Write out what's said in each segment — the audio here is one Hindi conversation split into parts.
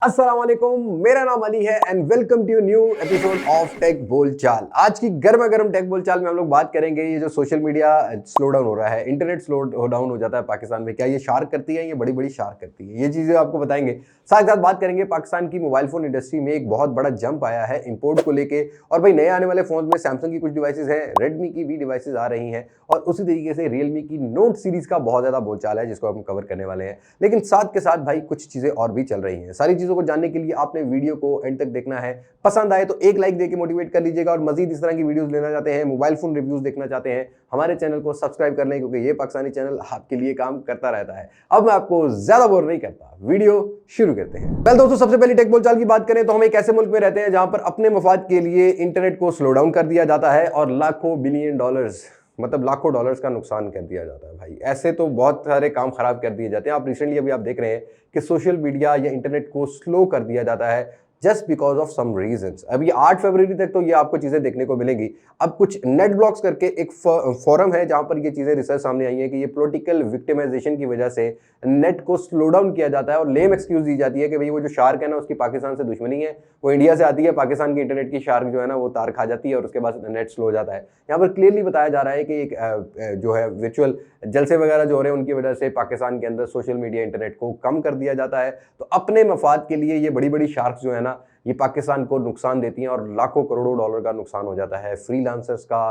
अस्सलाम वालेकुम, मेरा नाम अली है and welcome to new episode of tech Bolchal. आज की गर्मा गर्म टेक बोलचाल में हम लोग बात करेंगे ये जो सोशल मीडिया स्लो डाउन हो रहा है, इंटरनेट स्लो डाउन हो जाता है पाकिस्तान में, क्या ये शार्क करती है? ये बड़ी बड़ी शार्क करती है, ये चीजें आपको बताएंगे। साथ साथ बात करेंगे पाकिस्तान की मोबाइल फोन इंडस्ट्री में एक बहुत बड़ा जंप आया है इंपोर्ट को लेके। और भाई नए आने वाले फोन में सैमसंग की कुछ डिवाइसेज हैं, रेडमी की भी डिवाइसेज आ रही हैं और उसी तरीके से रियलमी की नोट सीरीज का बहुत ज्यादा बोलचाल है जिसको हम कवर करने वाले हैं। लेकिन साथ के साथ भाई कुछ चीजें और भी चल रही हैं। सारी चीजों को जानने के लिए आपने वीडियो को एंड तक देखना है। पसंद आए तो एक लाइक देके मोटिवेट कर लीजिएगा और मजीद इस तरह की वीडियोस लेना चाहते हैं, मोबाइल फोन रिव्यूज देखना चाहते हैं, हमारे चैनल को सब्सक्राइब कर लें क्योंकि ये पाकिस्तानी चैनल आपके लिए काम करता रहता है। अब मैं आपको ज्यादा बोर नहीं करता, वीडियो शुरू करते हैं। पहले दोस्तों सबसे पहले टेक बोलचाल की बात करें तो हम एक ऐसे मुल्क में रहते हैं जहां पर अपने मफाद के लिए इंटरनेट को स्लो डाउन कर दिया जाता है और लाखों बिलियन डॉलर्स मतलब लाखों डॉलर्स का नुकसान कर दिया जाता है। भाई ऐसे तो बहुत सारे काम खराब कर दिए जाते हैं। आप रिसेंटली अभी आप देख रहे हैं कि सोशल मीडिया या इंटरनेट को स्लो कर दिया जाता है just because of some reasons. अभी 8 फरवरी तक तो ये आपको चीजें देखने को मिलेंगी। अब कुछ नेट ब्लॉक्स करके एक फोरम है जहां पर ये चीजें रिसर्च सामने आई है कि ये पॉलिटिकल विक्टिमाइजेशन की वजह से नेट को स्लो डाउन किया जाता है और लेम एक्सक्यूज दी जाती है कि भाई वो जो शार्क है ना उसकी पाकिस्तान से दुश्मनी है, वो इंडिया से आती है, पाकिस्तान की इंटरनेट की शार्क जो है ना वो तार खा जाती है और उसके बाद नेट स्लो हो जाता है। यहाँ पर क्लियरली बताया जा रहा है कि एक जो है वर्चुअल जलसे वगैरह जो हो रहे हैं उनकी वजह से पाकिस्तान के अंदर सोशल मीडिया इंटरनेट को कम कर दिया जाता है। तो अपने मफाद के लिए ये बड़ी बड़ी शार्क जो है ना ये पाकिस्तान को नुकसान देती हैं और लाखों करोड़ों डॉलर का नुकसान हो जाता है, फ्रीलांसर्स का,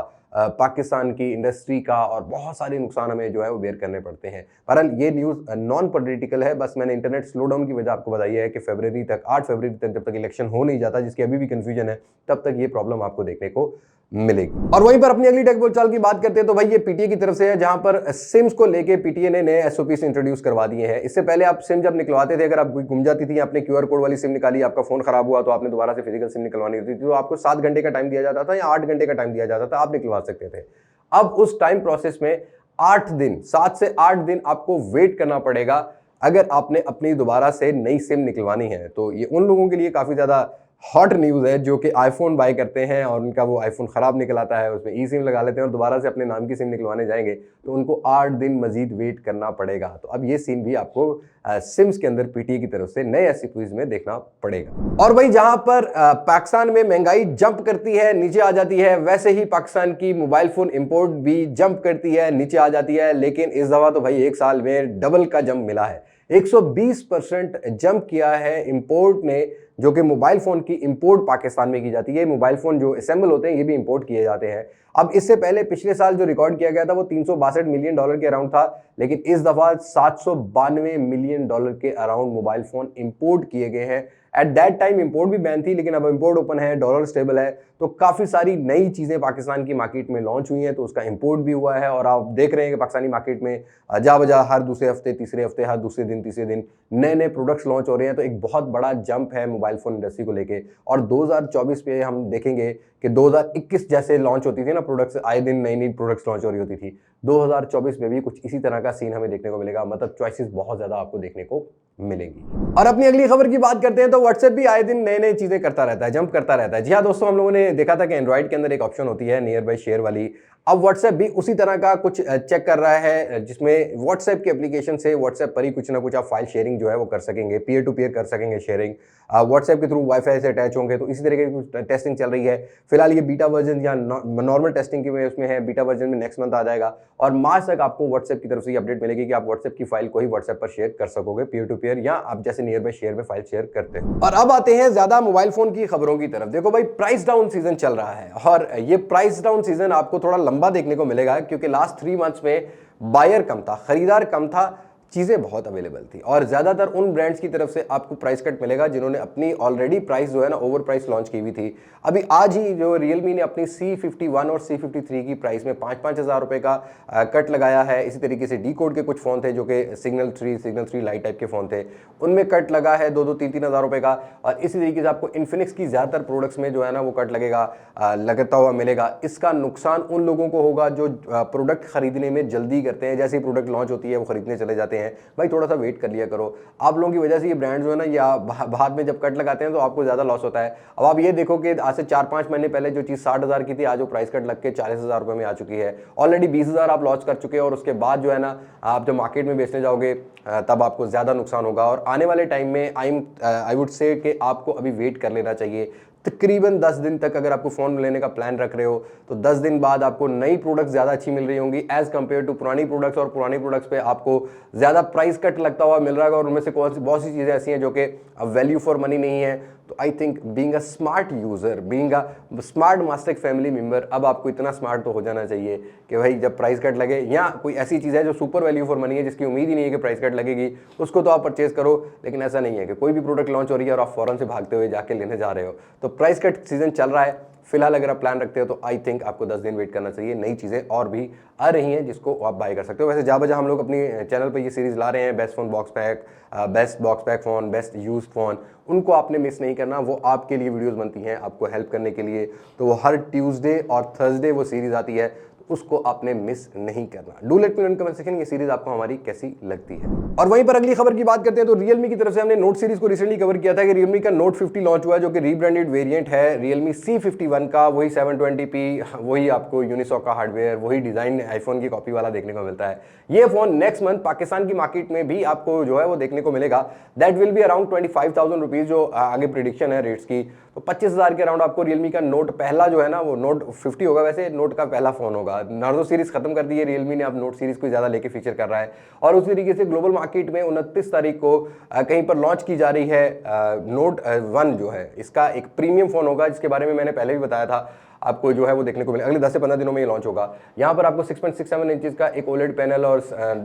पाकिस्तान की इंडस्ट्री का, और बहुत सारे नुकसान हमें जो है वो बेयर करने पड़ते हैं। बहरहाल ये न्यूज़ नॉन पॉलिटिकल है, बस मैंने इंटरनेट स्लो डाउन की वजह आपको बताई है कि फरवरी तक 8 फरवरी तक जब तक इलेक्शन हो नहीं जाता, जिसकी अभी भी कंफ्यूजन है, तब तक ये प्रॉब्लम आपको देखने को मिलेगी। और वहीं पर अपनी अगली टेक बोलचाल की बात करते हैं तो भाई ये पीटीए की तरफ से है जहां पर सिम्स को लेके पीटीए ने नए एसओपीस इंट्रोड्यूस करवा दिए हैं। इससे पहले आप सिम जब निकलवाते थे, अगर आप गुम जाती थी, आपने क्यूआर कोड वाली सिम निकाली, आपका फोन खराब हुआ तो आपने दोबारा से फिजिकल सिम निकलवानी होती थी, तो आपको 7 घंटे का टाइम दिया जाता था या 8 घंटे का टाइम दिया जाता था, आप निकलवा सकते थे। अब उस टाइम प्रोसेस में 8 दिन, 7 से 8 दिन आपको वेट करना पड़ेगा अगर आपने अपनी दोबारा से नई सिम निकलवानी है। तो ये उन लोगों के लिए काफी ज्यादा हॉट न्यूज़ है जो कि आईफोन बाय करते हैं और उनका वो आईफोन ख़राब निकल आता है, उसमें ई सिम लगा लेते हैं और दोबारा से अपने नाम की सिम निकलवाने जाएंगे तो उनको 8 दिन मजीद वेट करना पड़ेगा। तो अब ये सीन भी आपको सिम्स के अंदर पीटीए की तरफ से नए एसओपीज में देखना पड़ेगा। और भाई जहां पर पाकिस्तान में महंगाई जंप करती है, नीचे आ जाती है, वैसे ही पाकिस्तान की मोबाइल फोन इंपोर्ट भी जंप करती है, नीचे आ जाती है। लेकिन इस दफा तो भाई एक साल में डबल का जंप मिला है, 120% जंप किया है इंपोर्ट ने, जो कि मोबाइल फोन की इंपोर्ट पाकिस्तान में की जाती है। मोबाइल फोन जो असेंबल होते हैं ये भी इंपोर्ट किए जाते हैं। अब इससे पहले पिछले साल जो रिकॉर्ड किया गया था वो 362 मिलियन डॉलर के अराउंड था, लेकिन इस दफा 792 मिलियन डॉलर के अराउंड मोबाइल फोन इंपोर्ट किए गए हैं। एट दैट टाइम इंपोर्ट भी बैन थी, लेकिन अब इंपोर्ट ओपन है, डॉलर स्टेबल है, तो काफी सारी नई चीजें पाकिस्तान की मार्केट में लॉन्च हुई हैं, तो उसका इंपोर्ट भी हुआ है। और आप देख रहे हैं कि पाकिस्तानी मार्केट में जा बजा हर दूसरे हफ्ते, तीसरे हफ्ते, हर दूसरे दिन, तीसरे दिन नए नए प्रोडक्ट्स लॉन्च हो रहे हैं। तो एक बहुत बड़ा जंप है मोबाइल फोन इंडस्ट्री को लेके। और 2024 में हम देखेंगे कि 2021 जैसे लॉन्च होती थी ना प्रोडक्ट्स, आए दिन नई नई प्रोडक्ट्स लॉन्च हो रही होती थी, 2024 में भी कुछ इसी तरह का सीन हमें देखने को मिलेगा। मतलब चॉइसेस बहुत ज्यादा आपको देखने को मिलेंगी। और अपनी अगली खबर की बात करते हैं तो व्हाट्सएप भी आए दिन नए नए चीजें करता रहता है, जंप करता रहता है। जी हाँ दोस्तों, हम लोगों ने देखा था कि एंड्रॉइड के अंदर एक ऑप्शन होती है नियर बाय शेयर वाली। अब व्हाट्सएप भी उसी तरह का कुछ चेक कर रहा है जिसमें व्हाट्सएप की एप्लीकेशन से व्हाट्सएप पर ही कुछ ना कुछ आप फाइल शेयरिंग जो है वो कर सकेंगे, पीयर टू पीयर कर सकेंगे शेयरिंग, व्हाट्सएप के थ्रू वाईफाई से अटैच होंगे। तो इसी तरीके की कुछ टेस्टिंग चल रही है। फिलहाल ये बीटा वर्जन या नॉर्मल टेस्टिंग की उसमें है, बीटा वर्जन में नेक्स्ट मंथ आ जाएगा और मार्च तक आपको व्हाट्सएप की तरफ से अपडेट मिलेगी कि आप व्हाट्सएप की फाइल को ही व्हाट्सएप पर शेयर कर सकोगे, पीयर टू पीयर, या आप जैसे नियर बाय शेयर में फाइल शेयर करते हैं। और अब आते हैं ज्यादा मोबाइल फोन की खबरों की तरफ। देखो भाई, प्राइस डाउन सीजन चल रहा है और ये प्राइस डाउन सीजन आपको थोड़ा लंबा देखने को मिलेगा क्योंकि लास्ट 3 मंथ्स में बायर कम था, खरीदार कम था, चीजें बहुत अवेलेबल थी और ज्यादातर उन ब्रांड्स की तरफ से आपको प्राइस कट मिलेगा जिन्होंने अपनी ऑलरेडी प्राइस जो है ना ओवर प्राइस लॉन्च की हुई थी। अभी आज ही जो रियलमी ने अपनी C51 और C53 की प्राइस में 5-5 हज़ार रुपए का कट लगाया है। इसी तरीके से डी कोड के कुछ फोन थे जो कि सिग्नल 3 लाइट टाइप के फोन थे, उनमें कट लगा है 2-3 हज़ार रुपए का। और इसी तरीके से आपको इन्फिनिक्स की ज्यादातर प्रोडक्ट्स में जो है ना वो कट लगेगा, लगता हुआ मिलेगा। इसका नुकसान उन लोगों को होगा जो प्रोडक्ट खरीदने में जल्दी करते हैं, जैसे ही प्रोडक्ट लॉन्च होती है वो खरीदने चले जाते हैं। हैं, भाई थोड़ा सा वेट कर लिया करो। आप लोगों की वजह से ये ब्रांड जो है ना, या बाद में जब कट लगाते हैं तो आपको ज़्यादा लॉस होता है। अब आप ये देखो कि आज से 4-5 महीने पहले जो चीज़ 60,000 की थी, आज वो प्राइस कट लग के 40,000 रुपये में आ चुकी है। ऑलरेडी 20,000 आप लॉन्च कर चुके हैं, और उसके बाद जो है ना, आप जब मार्केट में बेचने जाओगे तब आपको ज़्यादा नुकसान होगा। और आने वाले टाइम में आई वुड से कि आपको अभी वेट कर लेना चाहिए। तकरीबन 10 दिन तक अगर आपको फ़ोन लेने का प्लान रख रहे हो, तो 10 दिन बाद आपको नई प्रोडक्ट्स ज़्यादा अच्छी मिल रही होंगी एज़ कम्पेयर टू पुरानी प्रोडक्ट्स, और पुरानी प्रोडक्ट्स पे आपको ज़्यादा प्राइस कट लगता हुआ मिल रहा है। और उनमें से बहुत सी चीज़ें ऐसी हैं जो कि वैल्यू फॉर मनी नहीं है। तो I think being a smart user, being a smart Mastek family member, अब आपको इतना स्मार्ट तो हो जाना चाहिए कि भाई जब प्राइस कट लगे, या कोई ऐसी चीज़ है जो सुपर वैल्यू फॉर मनी है जिसकी उम्मीद ही नहीं है कि प्राइस कट लगेगी, उसको तो आप परचेज करो। लेकिन ऐसा नहीं है कि कोई भी प्रोडक्ट लॉन्च हो रही है और आप फौरन से भागते हुए जाके लेने जा रहे हो। तो प्राइस कट सीजन चल रहा है फिलहाल, अगर आप प्लान रखते हो तो आई थिंक आपको 10 दिन वेट करना चाहिए। नई चीज़ें और भी आ रही हैं जिसको आप बाय कर सकते हो। वैसे जहाँ बजा हम लोग अपनी चैनल पर ये सीरीज़ ला रहे हैं, best phone box pack, best box pack phone, best use phone, उनको आपने मिस नहीं करना। वो आपके लिए वीडियोस बनती हैं आपको हेल्प करने के लिए। तो वो हर ट्यूसडे और थर्सडे वो सीरीज़ आती है, उसको आपने मिस नहीं करना। Do let me know in comment section ये सीरीज आपको हमारी कैसी लगती है। और वहीं पर अगली खबर की बात करते हैं तो Realme की तरफ से हमने नोट सीरीज को रिसेंटली कवर किया था कि Realme का Note 50 लॉन्च हुआ है, जो कि रीब्रांडेड वेरिएंट है Realme C51 का। वही 720p, वही आपको यूनिसॉक का हार्डवेयर, वही डिजाइन आईफोन की कॉपी वाला देखने को मिलता है। ये फोन नेक्स्ट मंथ पाकिस्तान की मार्केट में भी आपको जो है वो देखने को मिलेगा। That will be around 25,000 rupees, जो आगे प्रिडिक्शन है रेट्स की। तो 25,000 के अराउंड आपको Realme का नोट पहला जो है ना, वो Note 50 होगा। वैसे नोट का पहला फोन होगा। नार्जो सीरीज खत्म कर दी है Realme ने, अब नोट सीरीज को ज्यादा लेके फीचर कर रहा है। और उसी तरीके से ग्लोबल मार्केट में 29 तारीख को कहीं पर लॉन्च की जा रही है Note 1 जो है, इसका एक प्रीमियम फोन होगा, जिसके बारे में मैंने पहले भी बताया था। आपको जो है वो देखने को मिलेगा, अगले 10 से 15 दिनों में ये लॉन्च होगा। यहाँ पर आपको 6.67 इंचेस का एक OLED पैनल और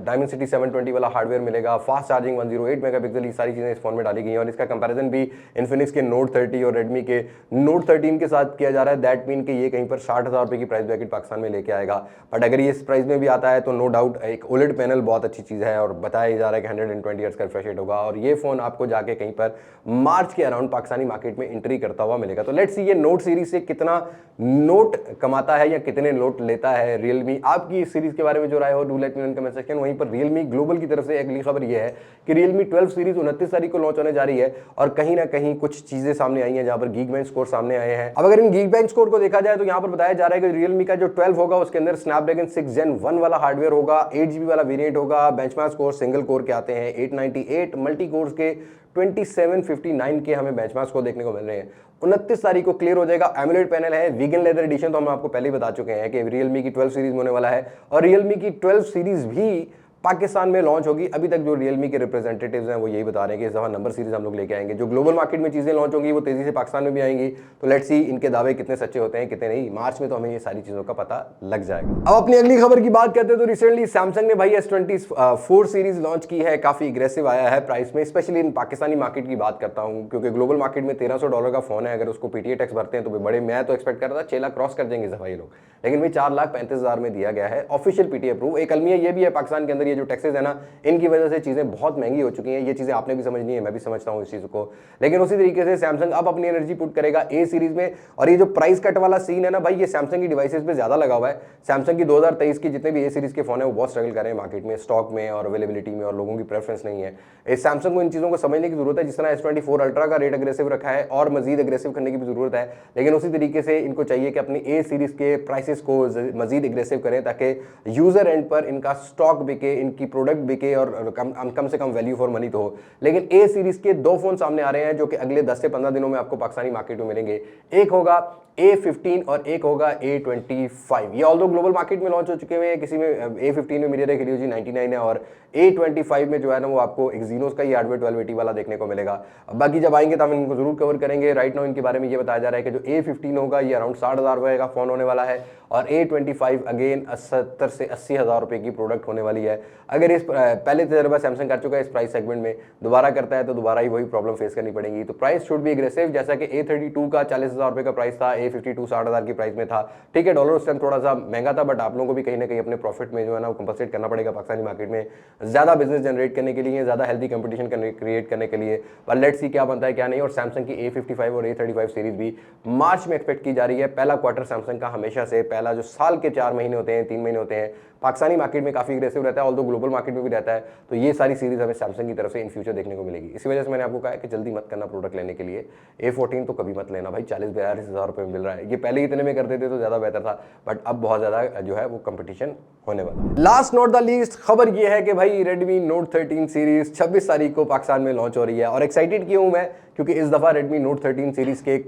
Dimensity 720 वाला हार्डवेयर मिलेगा। फास्ट चार्जिंग, 108 मेगापिक्सल, ये सारी चीज़ें इस फोन में डाली गई हैं। और इसका कंपैरिजन भी इन्फिनिक्स के Note 30 और Redmi के Note 13 के साथ किया जा रहा है। दैट मीन कि ये कहीं पर 60,000 रुपये की प्राइस ब्रैकेट पाकिस्तान में लेके आएगा। बट अगर ये इस प्राइस में भी आता है तो नो डाउट एक OLED पैनल बहुत अच्छी चीज़ है, और बताया जा रहा है कि 120 हर्ट्ज का रिफ्रेश रेट होगा। और ये फोन आपको जाके कहीं पर मार्च के अराउंड पाकिस्तानी मार्केट में एंट्री करता हुआ मिलेगा। तो लेट्स सी ये नोट सीरीज से कितना नोट कमाता है या कितने नोट लेता है Realme। आपकी इस सीरीज के बारे में जो राय हो, do let me know in comment section. वहीं पर Realme ग्लोबल की तरफ से अगली खबर यह है कि Realme 12 सीरीज 29 तारीख को लॉन्च होने जा रही है। और कहीं ना कहीं कुछ चीजें सामने आई हैं जहां पर Geekbench स्कोर सामने आए हैं। अब अगर इन Geekbench स्कोर को देखा जाए तो यहां पर बताया जा रहा है कि Realme का जो 12 होगा उसके अंदर Snapdragon 6 Gen 1 वाला हार्डवेयर होगा, 8GB वाला वेरिएंट होगा। बेंचमार्क स्कोर सिंगल कोर के आते हैं 898, मल्टी कोर्स के 2759 के हमें बेंचमार्क स्कोर देखने को मिल रहे हैं। 29 तारीख को क्लियर हो जाएगा। एमुलेट पैनल है, वीगन लेदर एडिशन, तो हम आपको पहले ही बता चुके हैं कि Realme की 12 सीरीज में होने वाला है। और Realme की 12 सीरीज भी पाकिस्तान में लॉन्च होगी। अभी तक जो Realme के रिप्रेजेंटेटिव्स हैं वो यही बता रहे हैं कि इस दफा नंबर सीरीज हम लोग लेके आएंगे। जो ग्लोबल मार्केट में चीजें लॉन्च होंगी वो तेजी से पाकिस्तान में भी आएंगी। तो लेट्स सी इनके दावे कितने सच्चे होते हैं कितने नहीं। मार्च में तो हमें ये सारी चीजों का पता लग जाएगा। अब अपनी अगली खबर की बात करते हैं तो रिसेंटली सैमसंग ने भाई S24 सीरीज लॉन्च की है। काफी अग्रेसिव आया है प्राइस में, स्पेशली इन पाकिस्तानी मार्केट की बात करता हूँ, क्योंकि ग्लोबल मार्केट में $1,300 का फोन है। अगर उसको PTA टैक्स भरते हैं तो बड़े, मैं तो एक्सपेक्ट कर रहा था 6 लाख क्रॉस कर देंगे सफाई लोग, लेकिन भाई 4,35,000 में दिया गया है ऑफिशियल PTA अप्रूव। एक अलमिया ये भी है पाकिस्तान के अंदर, ये जो टैक्सेस है ना, इनकी वजह से चीजें बहुत महंगी हो चुकी हैं। ये चीजें आपने भी समझनी है, मैं भी समझता हूं इस चीज को। लेकिन उसी तरीके से सैमसंग अब अपनी एनर्जी पुट करेगा A सीरीज में। और ये जो प्राइस कट वाला सीन है ना भाई, ये सैमसंग की डिवाइसेस पे ज्यादा लगा हुआ है। सैमसंग की 2023 की जितने भी A सीरीज के फोन है वो बहुत स्ट्रगल कर रहे हैं मार्केट में, स्टॉक में और अवेलेबिलिटी में, और लोगों की प्रेफरेंस नहीं है। इस सैमसंग को इन चीजों को समझने की जरूरत है। जिस तरह S24 अल्ट्रा का रेट अग्रेसिव रखा है, और मजीद अग्रेसिव करने की भी जरूरत है। लेकिन उसी तरीके से इनको चाहिए कि अपनी A सीरीज के प्राइसेस को मजीद अग्रेसिव करें, ताकि यूजर एंड पर इनका स्टॉक बिके, इनकी प्रोडक्ट बिके, और कम से कम वैल्यू फॉर मनी तो हो। लेकिन A सीरीज के 2 फोन सामने आ रहे हैं जो कि अगले 10 से 15 दिनों में आपको पाकिस्तानी मार्केट में मिलेंगे। एक होगा A15 और एक होगा A25। ये ऑल दो ग्लोबल मार्केट में लॉन्च हो चुके हैं। किसी में A15 में मीडियाटेक Helio G99 है, और A25 में जो है ना वो आपको एक्जीनोस का ही हार्डवेयर 1280 वाला देखने को मिलेगा। अब बाकी जब आएंगे तो हम इनको जरूर कवर करेंगे। राइट नाउ इनके बारे में ये बताया जा रहा है कि जो A15 होगा ये अराउंड 60,000 रुपये का फोन होने वाला है, और A25 अगेन 70 से 80,000 रुपये की प्रोडक्ट होने वाली है। अगर इस पहले तजर्बा सैमसंग कर चुका है इस प्राइस सेगमेंट में, दोबारा करता है तो दोबारा ही वही प्रॉब्लम फेस करनी पड़ेगी। तो प्राइस शुड बी एग्रेसिव, जैसा कि A32 का 40,000 रुपये का प्राइस था, A52 60,000 की प्राइस में था। ठीक है, डॉलर उस टाइम थोड़ा सा महंगा था, बट आप लोगों को भी कहीं ना कहीं अपने प्रॉफिट में जो है ना वो कंपनसेट करना पड़ेगा पाकिस्तानी मार्केट में, ज्यादा बिजनेस जनरेट करने के लिए, ज्यादा हेल्दी कंपटीशन क्रिएट करने के लिए। पर लेट्स सी क्या बनता है क्या नहीं। और सैमसंग की A55 और A35 सीरीज भी मार्च में एक्सपेक्ट की जा रही है। पहला क्वार्टर सैमसंग का हमेशा से, पहला जो साल के 4 महीने होते हैं, 3 महीने होते हैं, पाकिस्तानी मार्केट में काफ़ी एग्रेसिव रहता है, ऑल्दो ग्लोबल मार्केट में भी रहता है। तो ये सारी सीरीज़ हमें सैमसंग की तरफ से इन फ्यूचर देखने को मिलेगी। इसी वजह से मैंने आपको कहा है कि जल्दी मत करना प्रोडक्ट लेने के लिए। A14 तो कभी मत लेना भाई, 40-42 हज़ार रुपये में मिल रहा है। ये पहले इतने में कर देते तो ज़्यादा बेहतर था, बट अब बहुत ज़्यादा जो है वो कंपटीशन होने वाला है। लास्ट नॉट द लीस्ट खबर ये है कि भाई Redmi Note 13 सीरीज 26 तारीख को पाकिस्तान में लॉन्च हो रही है। और एक्साइटेड क्यों हूं मैं, क्योंकि इस दफा Redmi Note 13 सीरीज के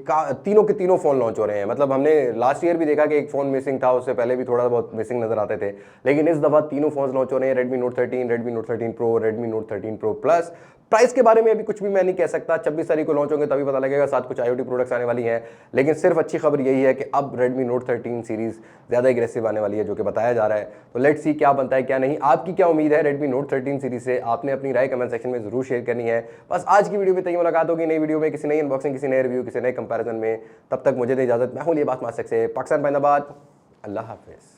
तीनों के तीनों फोन लॉन्च हो रहे हैं। मतलब हमने लास्ट ईयर भी देखा कि एक फोन मिसिंग था, उससे पहले भी थोड़ा बहुत मिसिंग नजर आते थे, लेकिन इस दफा तीनों फोन लॉन्च हो रहे हैं। Redmi Note 13, Redmi Note 13 Pro, Redmi Note 13 Pro Plus। Price के बारे में अभी कुछ भी मैं नहीं कह सकता, 26 तारीख को लॉन्च होंगे तभी पता लगेगा। साथ कुछ IoT प्रोडक्ट्स आने वाली हैं, लेकिन सिर्फ अच्छी खबर यही है कि अब Redmi Note 13 सीरीज ज़्यादा एग्रेसिव आने वाली है, जो कि बताया जा रहा है। तो लेट्स सी क्या बनता है क्या नहीं। आपकी क्या उम्मीद है Redmi Note 13 सीरीज से? आपने अपनी राय कमेंट सेक्शन में जरूर शेयर करनी है। बस आज की वीडियो में तय मुलाकात होगी नई वीडियो में, किसी नई अनबॉक्सिंग, किसी नए रिव्यू, किसी नए कंपैरिजन में। तब तक मुझे दे इजाजत। मैं हूं लिबास मास्टक से पाकिस्तान, पैनाबाद। अल्लाह हाफिज़।